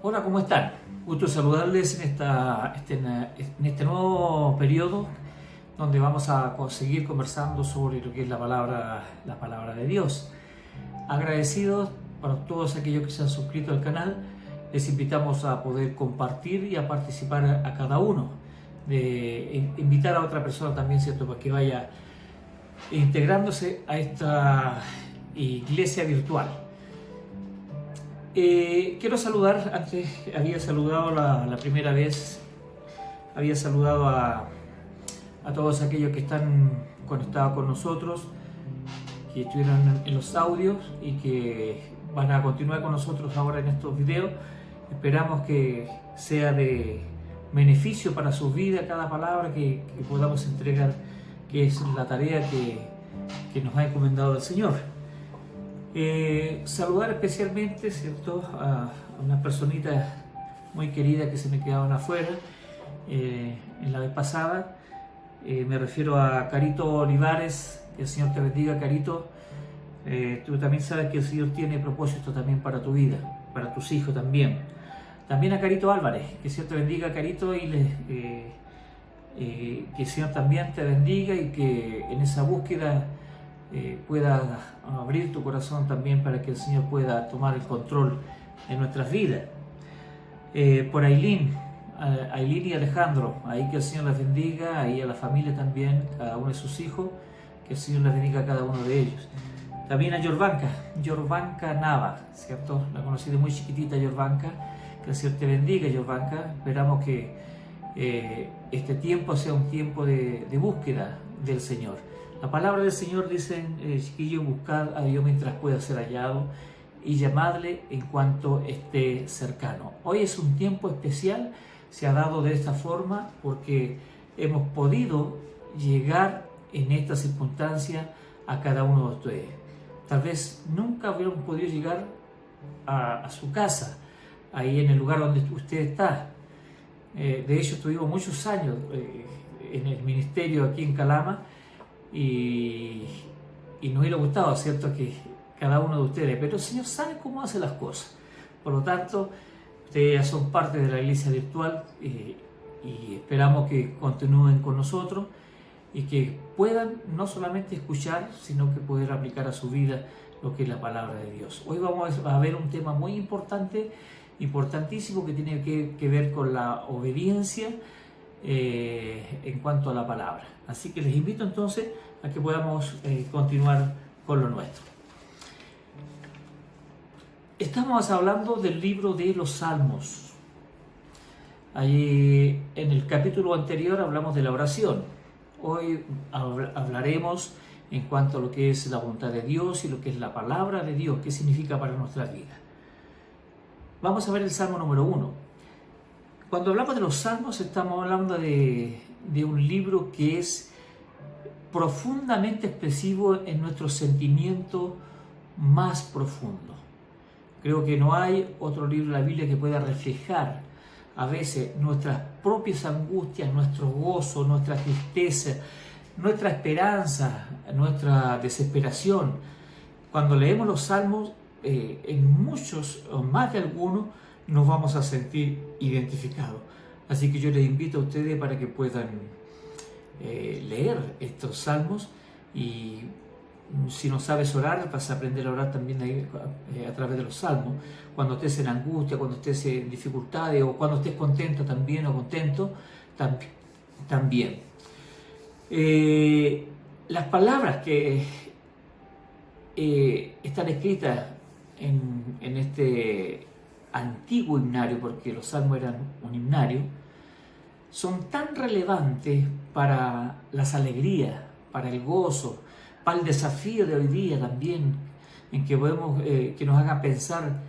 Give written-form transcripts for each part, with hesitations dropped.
Hola, ¿cómo están? Gusto saludarles en este nuevo periodo donde vamos a seguir conversando sobre lo que es la palabra de Dios. Agradecidos para todos aquellos que se han suscrito al canal, les invitamos a poder compartir y a participar a cada uno, de invitar a otra persona también, ¿cierto?, para que vaya integrándose a esta iglesia virtual. Quiero saludar, antes había saludado la primera vez, había saludado a todos aquellos que están conectados con nosotros, que estuvieron en los audios y que van a continuar con nosotros ahora en estos videos. Esperamos que sea de beneficio para sus vidas cada palabra que podamos entregar, que es la tarea que nos ha encomendado el Señor. Saludar especialmente, ¿cierto?, a unas personitas muy queridas que se me quedaron afuera en la vez pasada. Me refiero a Carito Olivares. Que el Señor te bendiga, Carito. Tú también sabes que el Señor tiene propósito también para tu vida, para tus hijos también. También a Carito Álvarez, que el Señor te bendiga, Carito, y que el Señor también te bendiga y que en esa búsqueda pueda abrir tu corazón también para que el Señor pueda tomar el control de nuestras vidas. Por Ailín y Alejandro, ahí que el Señor les bendiga, ahí a la familia también, cada uno de sus hijos, que el Señor les bendiga a cada uno de ellos. También a Yorvanka Nava, ¿cierto? La conocí de muy chiquitita, Yorvanka, que el Señor te bendiga, Yorvanka. Esperamos que este tiempo sea un tiempo de búsqueda del Señor. La palabra del Señor dice, chiquillos, buscad a Dios mientras pueda ser hallado y llamadle en cuanto esté cercano. Hoy es un tiempo especial, se ha dado de esta forma porque hemos podido llegar en esta circunstancia a cada uno de ustedes. Tal vez nunca hubieran podido llegar a su casa, ahí en el lugar donde usted está. De hecho, estuvimos muchos años en el ministerio aquí en Calama, y nos hubiera gustado, ¿cierto?, que cada uno de ustedes, pero el Señor sabe cómo hace las cosas. Por lo tanto, ustedes ya son parte de la iglesia virtual y esperamos que continúen con nosotros y que puedan no solamente escuchar, sino que poder aplicar a su vida lo que es la palabra de Dios. Hoy vamos a ver un tema muy importante, importantísimo, que tiene que ver con la obediencia en cuanto a la palabra. Así que les invito entonces a que podamos continuar con lo nuestro. Estamos hablando del libro de los Salmos. Allí en el capítulo anterior hablamos de la oración. Hoy hablaremos en cuanto a lo que es la voluntad de Dios y lo que es la palabra de Dios, qué significa para nuestra vida. Vamos a ver el Salmo número 1. Cuando hablamos de los Salmos estamos hablando de un libro que es profundamente expresivo en nuestro sentimiento más profundo. Creo que no hay otro libro de la Biblia que pueda reflejar a veces nuestras propias angustias, nuestro gozo, nuestra tristeza, nuestra esperanza, nuestra desesperación. Cuando leemos los Salmos, en muchos o más de algunos nos vamos a sentir identificados. Así que yo les invito a ustedes para que puedan leer estos salmos, y si no sabes orar, vas a aprender a orar también a través de los salmos. Cuando estés en angustia, cuando estés en dificultades, o cuando estés contento también, o contento también. Las palabras que están escritas en este antiguo himnario, porque los salmos eran un himnario, son tan relevantes para las alegrías, para el gozo, para el desafío de hoy día también, en que podemos, que nos hagan pensar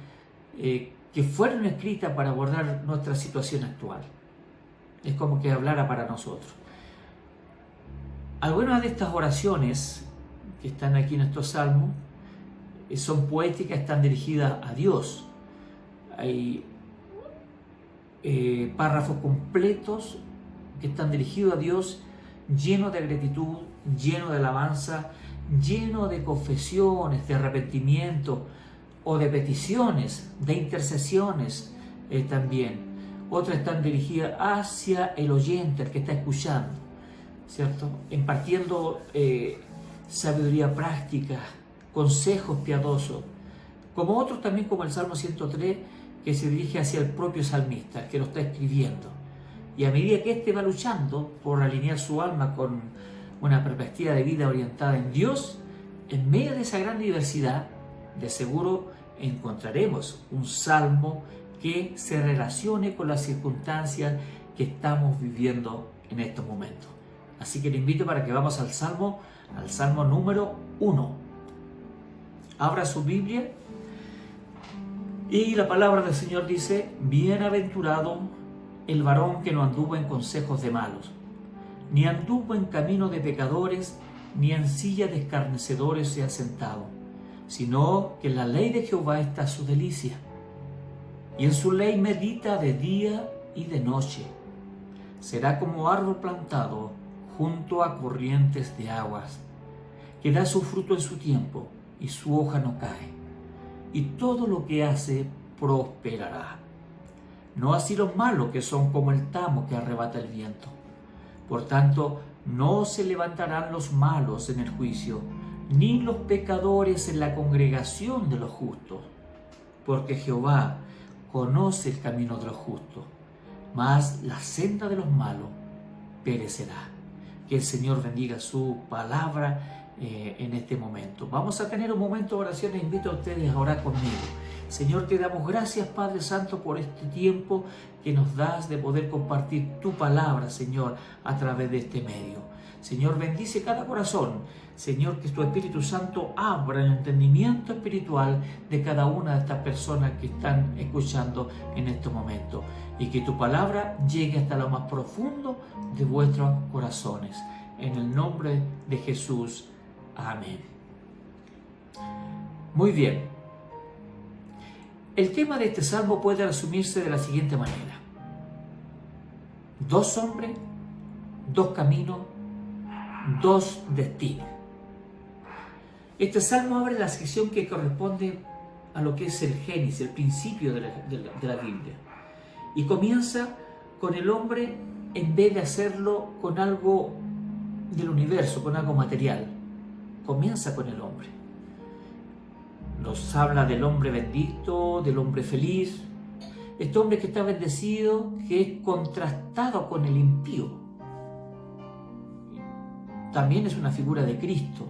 que fueron escritas para abordar nuestra situación actual. Es como que hablara para nosotros. Algunas de estas oraciones que están aquí en estos salmos son poéticas, están dirigidas a Dios. Hay párrafos completos que están dirigidos a Dios, llenos de gratitud, llenos de alabanza, llenos de confesiones, de arrepentimiento o de peticiones, de intercesiones, también. Otras están dirigidas hacia el oyente, el que está escuchando, ¿cierto? Impartiendo sabiduría práctica, consejos piadosos, como otros también, como el Salmo 103, que se dirige hacia el propio salmista, el que lo está escribiendo. Y a medida que éste va luchando por alinear su alma con una perspectiva de vida orientada en Dios, en medio de esa gran diversidad, de seguro encontraremos un salmo que se relacione con las circunstancias que estamos viviendo en estos momentos. Así que le invito para que vamos al salmo número 1. Abra su Biblia y la palabra del Señor dice: bienaventurado el varón que no anduvo en consejos de malos, ni anduvo en camino de pecadores, ni en silla de escarnecedores se ha sentado, sino que en la ley de Jehová está su delicia, y en su ley medita de día y de noche. Será como árbol plantado junto a corrientes de aguas, que da su fruto en su tiempo, y su hoja no cae, y todo lo que hace prosperará. No así los malos, que son como el tamo que arrebata el viento. Por tanto, no se levantarán los malos en el juicio, ni los pecadores en la congregación de los justos, porque Jehová conoce el camino de los justos, mas la senda de los malos perecerá. Que el Señor bendiga su palabra en este momento. Vamos a tener un momento de oración. Les invito a ustedes a orar conmigo. Señor, te damos gracias, Padre Santo, por este tiempo que nos das de poder compartir tu palabra, Señor, a través de este medio. Señor, bendice cada corazón. Señor, que tu Espíritu Santo abra el entendimiento espiritual de cada una de estas personas que están escuchando en este momento, y que tu palabra llegue hasta lo más profundo de vuestros corazones. En el nombre de Jesús. Amén. Muy bien. El tema de este salmo puede resumirse de la siguiente manera: 2 hombres, 2 caminos, 2 destinos. Este salmo abre la sección que corresponde a lo que es el Génesis, el principio de la Biblia. Y comienza con el hombre, en vez de hacerlo con algo del universo, con algo material. Comienza con el hombre. Nos habla del hombre bendito, del hombre feliz. Este hombre que está bendecido, que es contrastado con el impío. También es una figura de Cristo,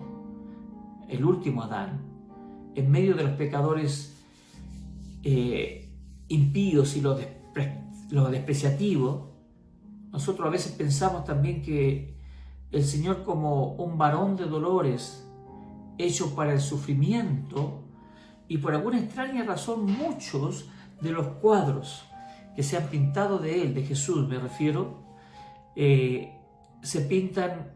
el último Adán, en medio de los pecadores impíos y los despreciativos. Nosotros a veces pensamos también que el Señor, como un varón de dolores, hecho para el sufrimiento, y por alguna extraña razón muchos de los cuadros que se han pintado de él, de Jesús me refiero, se pintan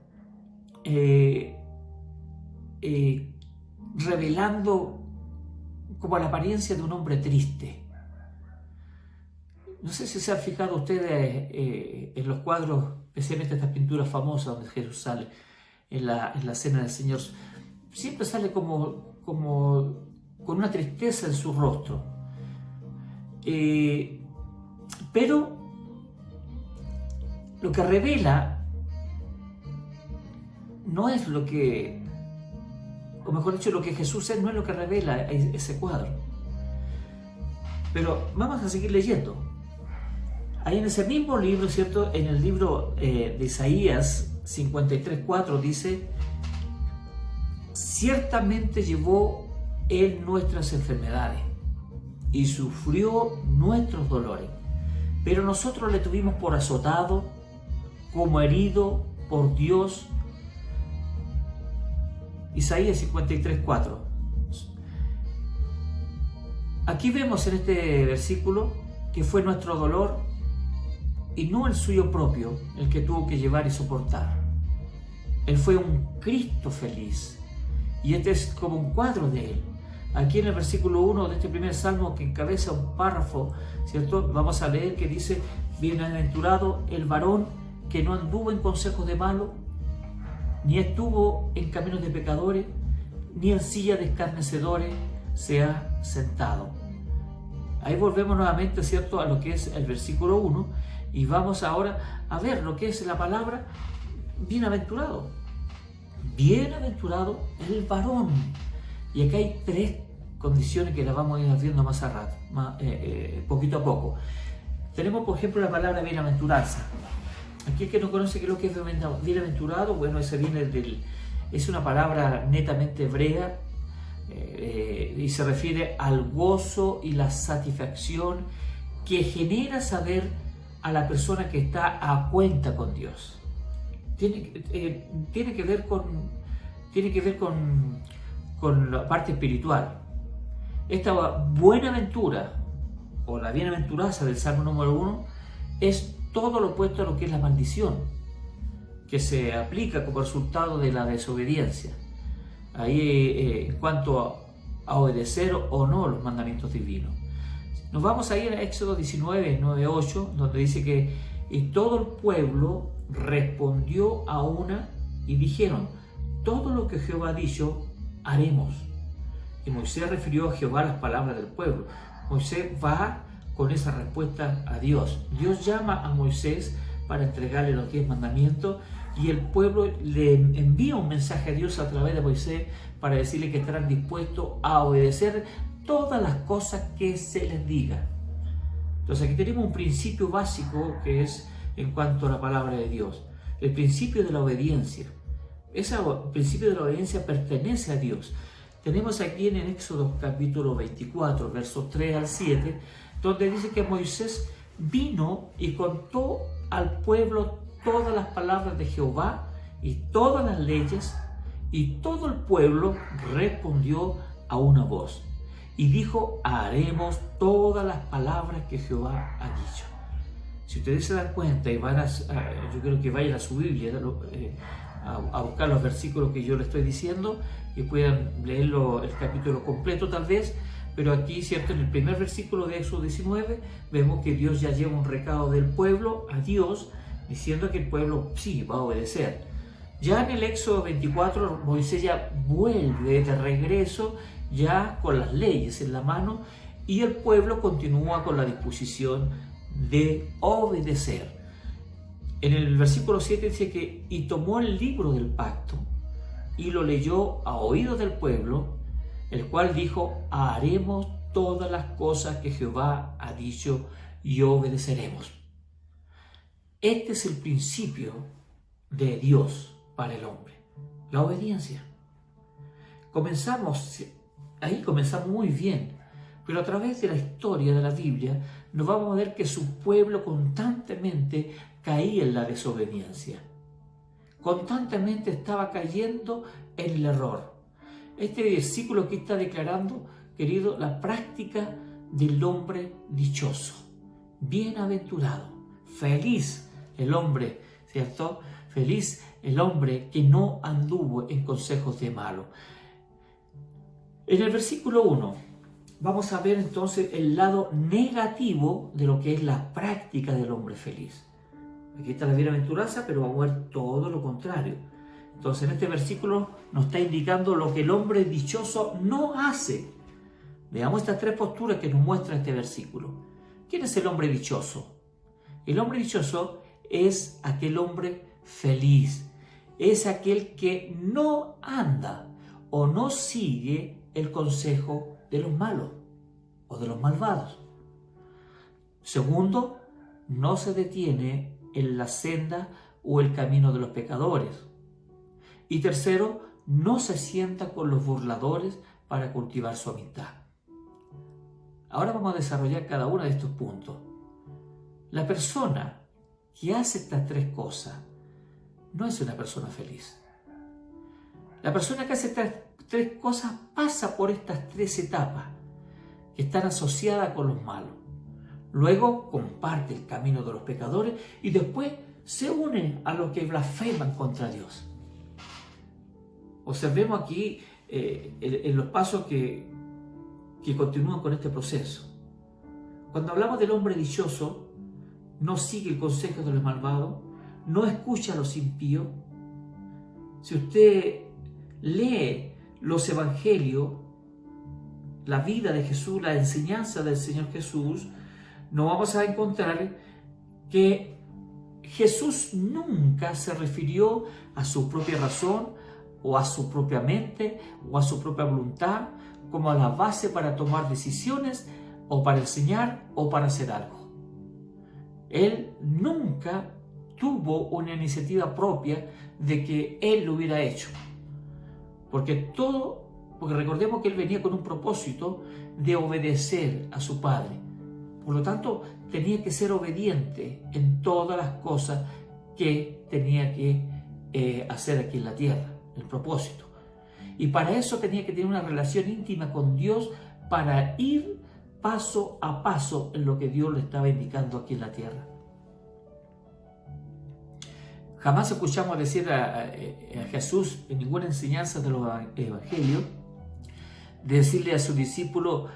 revelando como la apariencia de un hombre triste. No sé si se han fijado ustedes en los cuadros, especialmente estas pinturas famosas donde Jesús sale en la cena del Señor. Siempre sale como con una tristeza en su rostro. Pero lo que revela no es lo que, o mejor dicho, lo que Jesús es, no es lo que revela ese cuadro. Pero vamos a seguir leyendo. Ahí en ese mismo libro, ¿cierto? En el libro de Isaías 53:4 dice: ciertamente llevó Él nuestras enfermedades y sufrió nuestros dolores, pero nosotros le tuvimos por azotado, como herido por Dios. Isaías 53:4. Aquí vemos en este versículo que fue nuestro dolor y no el suyo propio el que tuvo que llevar y soportar. Él fue un Cristo feliz, y este es como un cuadro de Él. Aquí en el versículo 1 de este primer salmo, que encabeza un párrafo, ¿cierto? Vamos a leer que dice: bienaventurado el varón que no anduvo en consejos de malos, ni estuvo en caminos de pecadores, ni en silla de escarnecedores se ha sentado. Ahí volvemos nuevamente, ¿cierto?, a lo que es el versículo 1 y vamos ahora a ver lo que es la palabra bienaventurado. Bienaventurado el varón. Y acá hay tres condiciones que las vamos a ir viendo más a rato, poquito a poco. Tenemos, por ejemplo, la palabra bienaventuranza. Aquí el que no conoce qué es lo que es bienaventurado, bueno, ese viene es una palabra netamente hebrea y se refiere al gozo y la satisfacción que genera saber a la persona que está a cuenta con Dios. Tiene que ver con la parte espiritual. Esta buenaventura o la bienaventuranza del Salmo número 1 es todo lo opuesto a lo que es la maldición, que se aplica como resultado de la desobediencia. Ahí en cuanto a obedecer o no los mandamientos divinos. Nos vamos a ir a Éxodo 19, 9, 8, donde dice que y todo el pueblo respondió a una y dijeron, todo lo que Jehová ha dicho, haremos. Y Moisés refirió a Jehová las palabras del pueblo. Moisés va con esa respuesta a Dios. Dios llama a Moisés para entregarle los 10 mandamientos y el pueblo le envía un mensaje a Dios a través de Moisés para decirle que estarán dispuestos a obedecer todas las cosas que se les diga. Entonces aquí tenemos un principio básico que es en cuanto a la palabra de Dios, el principio de la obediencia. Ese principio de la obediencia pertenece a Dios. Tenemos aquí en el Éxodo capítulo 24, versos 3 al 7, donde dice que Moisés vino y contó al pueblo todas las palabras de Jehová y todas las leyes, y todo el pueblo respondió a una voz y dijo, haremos todas las palabras que Jehová ha dicho. Si ustedes se dan cuenta y van yo creo que vayan a su Biblia a buscar los versículos que yo les estoy diciendo y puedan leerlo el capítulo completo tal vez, pero aquí, cierto, en el primer versículo de Éxodo 19 vemos que Dios ya lleva un recado del pueblo a Dios diciendo que el pueblo sí va a obedecer. Ya en el Éxodo 24 Moisés ya vuelve de regreso ya con las leyes en la mano y el pueblo continúa con la disposición de obedecer. En el versículo 7 dice que y tomó el libro del pacto y lo leyó a oídos del pueblo, el cual dijo, haremos todas las cosas que Jehová ha dicho y obedeceremos. Este es el principio de Dios para el hombre, la obediencia. Comenzamos muy bien, pero a través de la historia de la Biblia nos vamos a ver que su pueblo constantemente caía en la desobediencia. Constantemente estaba cayendo en el error. Este versículo aquí está declarando, querido, la práctica del hombre dichoso, bienaventurado, feliz el hombre, ¿cierto? Feliz el hombre que no anduvo en consejos de malo. En el versículo 1 vamos a ver entonces el lado negativo de lo que es la práctica del hombre feliz. Aquí está la bienaventuranza, pero vamos a ver todo lo contrario. Entonces en este versículo nos está indicando lo que el hombre dichoso no hace. Veamos estas tres posturas que nos muestra este versículo. ¿Quién es el hombre dichoso? El hombre dichoso es aquel hombre feliz. Es aquel que no anda o no sigue el consejo de los malos o de los malvados. Segundo, no se detiene en la senda o el camino de los pecadores. Y tercero, no se sienta con los burladores para cultivar su amistad. Ahora vamos a desarrollar cada uno de estos puntos. La persona que hace estas tres cosas no es una persona feliz. La persona que hace estas tres cosas pasa por estas tres etapas que están asociadas con los malos. Luego comparte el camino de los pecadores y después se une a los que blasfeman contra Dios. Observemos aquí en los pasos que continúan con este proceso. Cuando hablamos del hombre dichoso, no sigue el consejo de los malvados, no escucha a los impíos. Si usted lee los evangelios, la vida de Jesús, la enseñanza del Señor Jesús, nos vamos a encontrar que Jesús nunca se refirió a su propia razón o a su propia mente o a su propia voluntad como a la base para tomar decisiones o para enseñar o para hacer algo. Él nunca tuvo una iniciativa propia de que Él lo hubiera hecho. Porque recordemos que Él venía con un propósito de obedecer a su Padre. Por lo tanto, tenía que ser obediente en todas las cosas que tenía que hacer aquí en la tierra, el propósito. Y para eso tenía que tener una relación íntima con Dios para ir paso a paso en lo que Dios le estaba indicando aquí en la tierra. Jamás escuchamos decir a Jesús en ninguna enseñanza de los evangelios, decirle a su discípulo: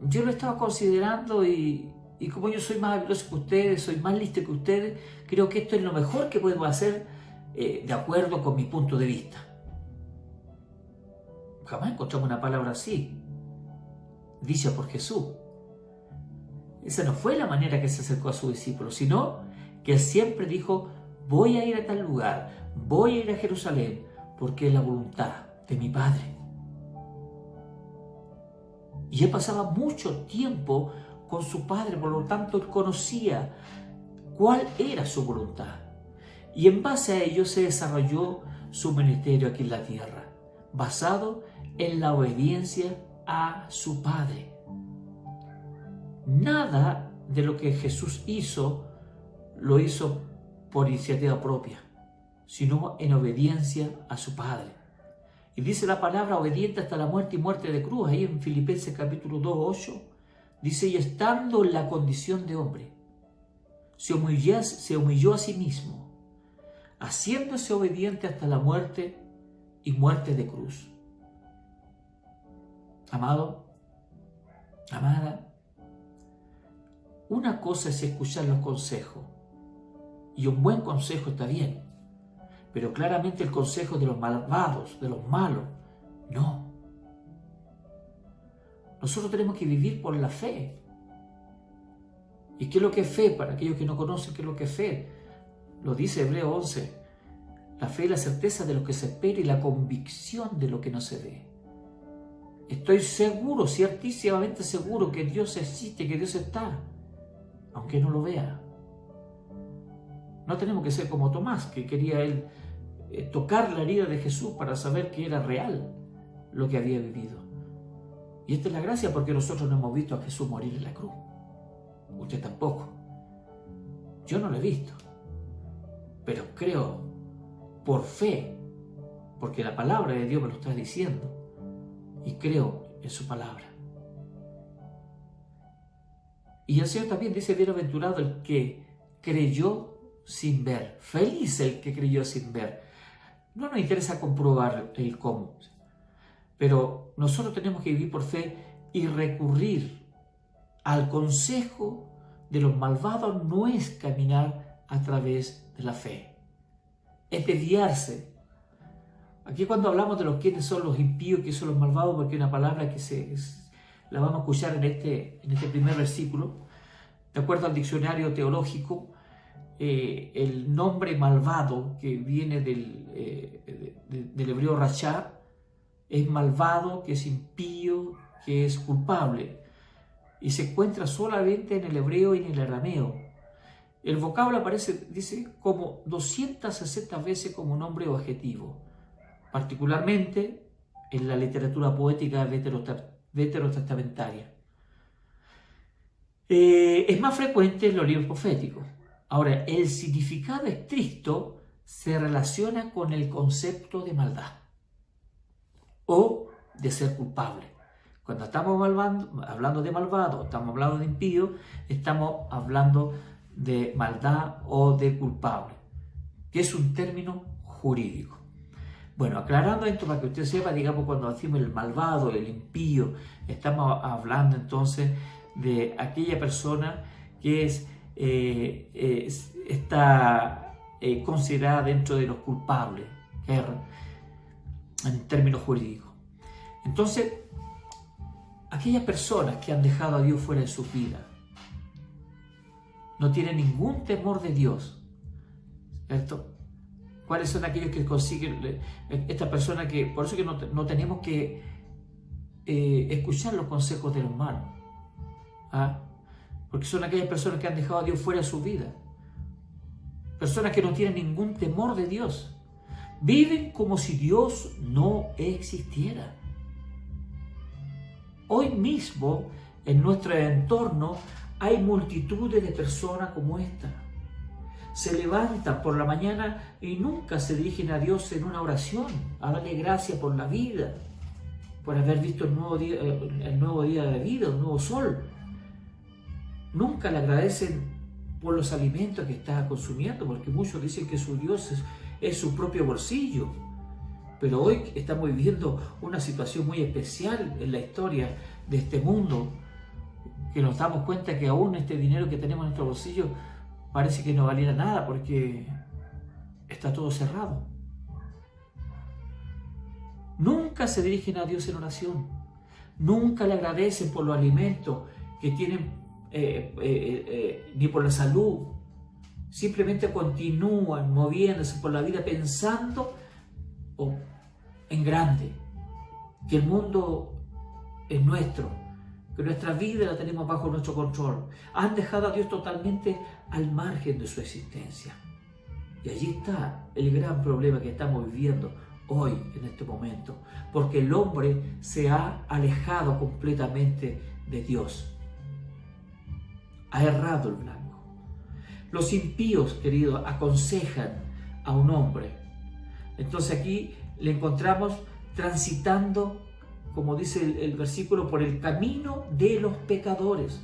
yo lo estaba considerando y como yo soy más habilidoso que ustedes, soy más listo que ustedes, creo que esto es lo mejor que podemos hacer de acuerdo con mi punto de vista. Jamás encontramos una palabra así, dicha por Jesús. Esa no fue la manera que se acercó a sus discípulos, sino que Él siempre dijo: voy a ir a tal lugar, voy a ir a Jerusalén, porque es la voluntad de mi Padre. Y Él pasaba mucho tiempo con su Padre, por lo tanto Él conocía cuál era su voluntad. Y en base a ello se desarrolló su ministerio aquí en la tierra, basado en la obediencia a su Padre. Nada de lo que Jesús hizo, lo hizo por iniciativa propia, sino en obediencia a su Padre. Y dice la palabra obediente hasta la muerte y muerte de cruz, ahí en Filipenses capítulo 2, 8, dice: y estando en la condición de hombre, se humilló a sí mismo, haciéndose obediente hasta la muerte y muerte de cruz. Amado, amada, una cosa es escuchar los consejos, y un buen consejo está bien, pero claramente el consejo de los malvados, de los malos, no. Nosotros tenemos que vivir por la fe. ¿Y qué es lo que es fe? Para aquellos que no conocen qué es lo que es fe, lo dice Hebreo 11. La fe es la certeza de lo que se espera y la convicción de lo que no se ve. Estoy seguro, ciertísimamente seguro, que Dios existe, que Dios está, aunque no lo vea. No tenemos que ser como Tomás, que quería él tocar la herida de Jesús para saber que era real lo que había vivido. Y esta es la gracia, porque nosotros no hemos visto a Jesús morir en la cruz. Usted tampoco. Yo no lo he visto. Pero creo por fe, porque la palabra de Dios me lo está diciendo, y creo en su palabra. Y el Señor también dice: bienaventurado el que creyó sin ver. Feliz el que creyó sin ver. No nos interesa comprobar el cómo, pero nosotros tenemos que vivir por fe y recurrir al consejo de los malvados. No es caminar a través de la fe, es desviarse. Aquí cuando hablamos de quiénes son los impíos, quiénes son los malvados, porque hay una palabra que la vamos a escuchar en este primer versículo, de acuerdo al diccionario teológico. El nombre malvado, que viene del hebreo rachá, es malvado, que es impío, que es culpable, y se encuentra solamente en el hebreo y en el arameo. El vocablo aparece, dice, como 260 veces como nombre o adjetivo, particularmente en la literatura poética veterotestamentaria. Es más frecuente en los libros proféticos. Ahora, el significado estricto se relaciona con el concepto de maldad o de ser culpable. Cuando estamos hablando de malvado, estamos hablando de impío, estamos hablando de maldad o de culpable, que es un término jurídico. Bueno, aclarando esto para que usted sepa, digamos, cuando decimos el malvado, el impío, estamos hablando entonces de aquella persona que está considerada dentro de los culpables, en términos jurídicos. Entonces, aquellas personas que han dejado a Dios fuera de su vida, no tienen ningún temor de Dios, ¿cierto? ¿Cuáles son aquellos que consiguen, esta persona que, por eso que no tenemos que escuchar los consejos de los malos? ¿Ah? Porque son aquellas personas que han dejado a Dios fuera de su vida. Personas que no tienen ningún temor de Dios. Viven como si Dios no existiera. Hoy mismo, en nuestro entorno, hay multitudes de personas como esta. Se levantan por la mañana y nunca se dirigen a Dios en una oración, a darle gracias por la vida, por haber visto el nuevo día de vida, el nuevo sol. Nunca le agradecen por los alimentos que está consumiendo, porque muchos dicen que su Dios es su propio bolsillo. Pero hoy estamos viviendo una situación muy especial en la historia de este mundo, que nos damos cuenta que aún este dinero que tenemos en nuestro bolsillo parece que no valiera nada porque está todo cerrado. Nunca se dirigen a Dios en oración. Nunca le agradecen por los alimentos que tienen, ni por la salud. Simplemente continúan moviéndose por la vida pensando en grande, que el mundo es nuestro, que nuestra vida la tenemos bajo nuestro control. Han dejado a Dios totalmente al margen de su existencia. Y allí está el gran problema que estamos viviendo hoy, en este momento, porque el hombre se ha alejado completamente de Dios. Ha errado el blanco. Los impíos, queridos, aconsejan a un hombre. Entonces aquí le encontramos transitando, como dice el versículo, por el camino de los pecadores.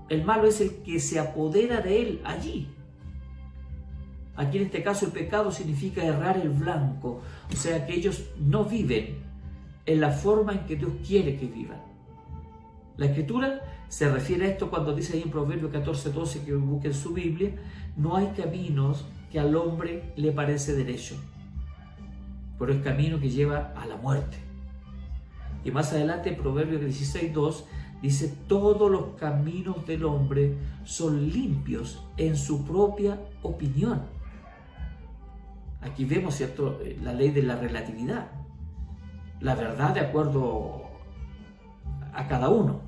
El malo es el que se apodera de él allí. Aquí en este caso el pecado significa errar el blanco, o sea que ellos no viven en la forma en que Dios quiere que vivan. La Escritura se refiere a esto cuando dice ahí en Proverbios 14:12, que busquen su Biblia: no hay caminos que al hombre le parece derecho, pero es camino que lleva a la muerte. Y más adelante en Proverbios 16:2 dice: todos los caminos del hombre son limpios en su propia opinión. Aquí vemos, ¿cierto?, la ley de la relatividad, la verdad de acuerdo a cada uno.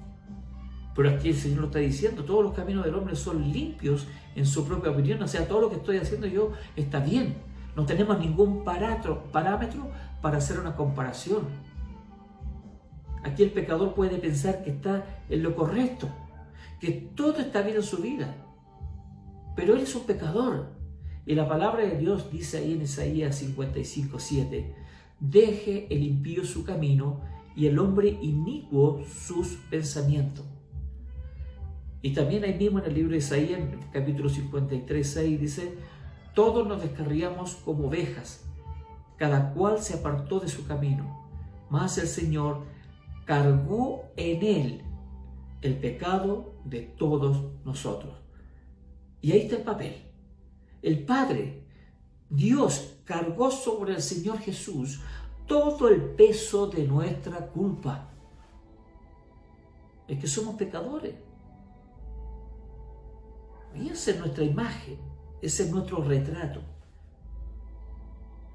Pero aquí el Señor lo está diciendo: todos los caminos del hombre son limpios en su propia opinión. O sea, todo lo que estoy haciendo yo está bien. No tenemos ningún parámetro para hacer una comparación. Aquí el pecador puede pensar que está en lo correcto, que todo está bien en su vida. Pero él es un pecador. Y la palabra de Dios dice ahí en Isaías 55:7: deje el impío su camino y el hombre inicuo sus pensamientos. Y también ahí mismo en el libro de Isaías, en el capítulo 53:6, dice: todos nos descarriamos como ovejas, cada cual se apartó de su camino, mas el Señor cargó en él el pecado de todos nosotros. Y ahí está el papel. El Padre, Dios, cargó sobre el Señor Jesús todo el peso de nuestra culpa. Es que somos pecadores. Y esa es nuestra imagen, ese es nuestro retrato.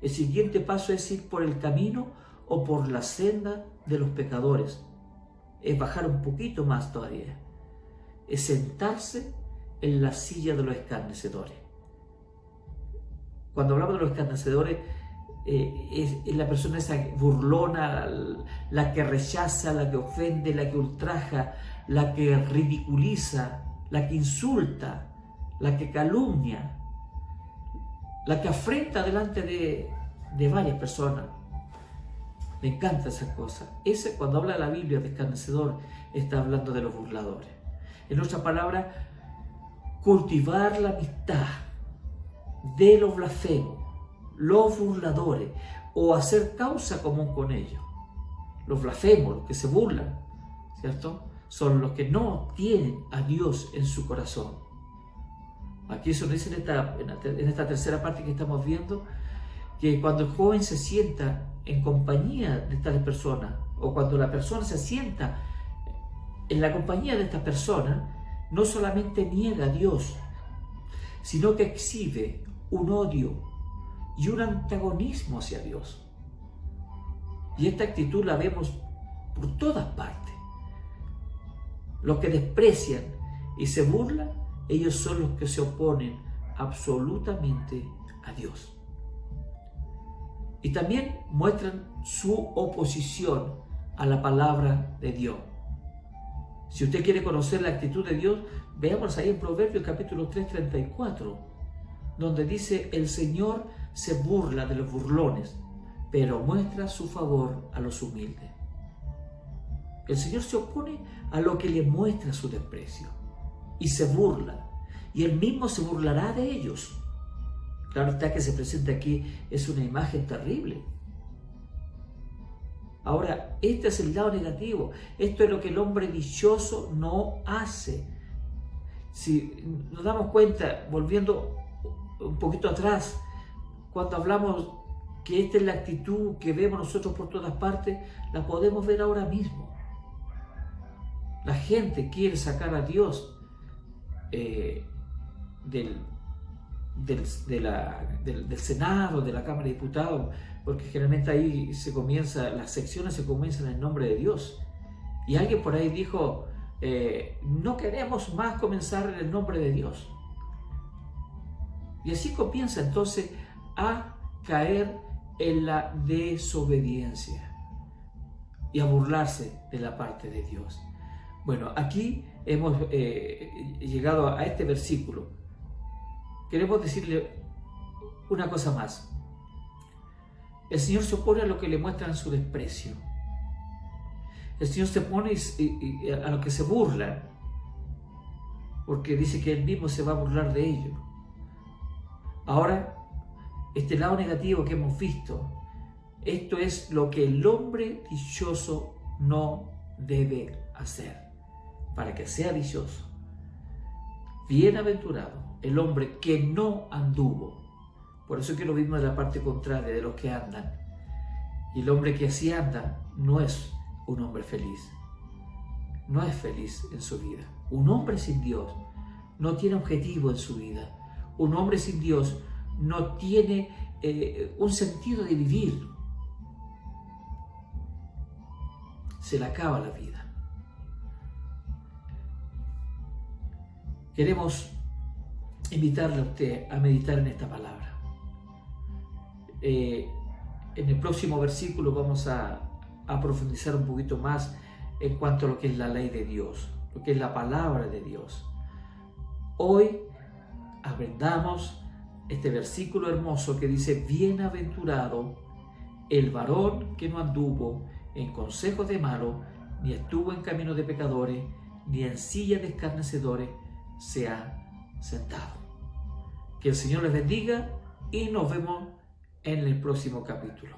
El siguiente paso es ir por el camino o por la senda de los pecadores. Es bajar un poquito más todavía. Es sentarse en la silla de los escarnecedores. Cuando hablamos de los escarnecedores, es la persona esa burlona, la que rechaza, la que ofende, la que ultraja, la que ridiculiza, la que insulta, la que calumnia, la que afrenta delante de varias personas. Me encanta esa cosa. Ese, cuando habla la Biblia de escarnecedor, está hablando de los burladores. En otra palabra, cultivar la amistad de los blasfemos, los burladores, o hacer causa común con ellos. Los blasfemos, los que se burlan, ¿cierto?, son los que no tienen a Dios en su corazón. Aquí eso dice en esta tercera parte que estamos viendo, que cuando el joven se sienta en compañía de tales personas, o cuando la persona se sienta en la compañía de estas personas, no solamente niega a Dios, sino que exhibe un odio y un antagonismo hacia Dios. Y esta actitud la vemos por todas partes. Los que desprecian y se burlan, ellos son los que se oponen absolutamente a Dios. Y también muestran su oposición a la palabra de Dios. Si usted quiere conocer la actitud de Dios, veamos ahí en Proverbios capítulo 3, 34, donde dice: el Señor se burla de los burlones, pero muestra su favor a los humildes. El Señor se opone a lo que le muestra su desprecio y se burla, y Él mismo se burlará de ellos. Claro está que se presenta aquí es una imagen terrible. Ahora, este es el lado negativo. Esto es lo que el hombre dichoso no hace. Si nos damos cuenta, volviendo un poquito atrás, cuando hablamos que esta es la actitud que vemos nosotros por todas partes, la podemos ver ahora mismo. La gente quiere sacar a Dios del Senado, de la Cámara de Diputados, porque generalmente ahí las secciones se comienzan en el nombre de Dios. Y alguien por ahí dijo, no queremos más comenzar en el nombre de Dios. Y así comienza entonces a caer en la desobediencia y a burlarse de la parte de Dios. Bueno, aquí hemos llegado a este versículo. Queremos decirle una cosa más. El Señor se opone a lo que le muestran su desprecio. El Señor se opone a lo que se burlan, porque dice que Él mismo se va a burlar de ellos. Ahora, este lado negativo que hemos visto, esto es lo que el hombre dichoso no debe hacer para que sea dichoso. Bienaventurado el hombre que no anduvo. Por eso que lo mismo de la parte contraria de los que andan. Y el hombre que así anda no es un hombre feliz. No es feliz en su vida. Un hombre sin Dios no tiene objetivo en su vida. Un hombre sin Dios no tiene un sentido de vivir. Se le acaba la vida. Queremos invitarle a usted a meditar en esta palabra. En el próximo versículo vamos a profundizar un poquito más en cuanto a lo que es la ley de Dios, lo que es la palabra de Dios. Hoy aprendamos este versículo hermoso que dice: bienaventurado el varón que no anduvo en consejos de malos, ni estuvo en camino de pecadores, ni en silla de escarnecedores se ha sentado. Que el Señor les bendiga y nos vemos en el próximo capítulo.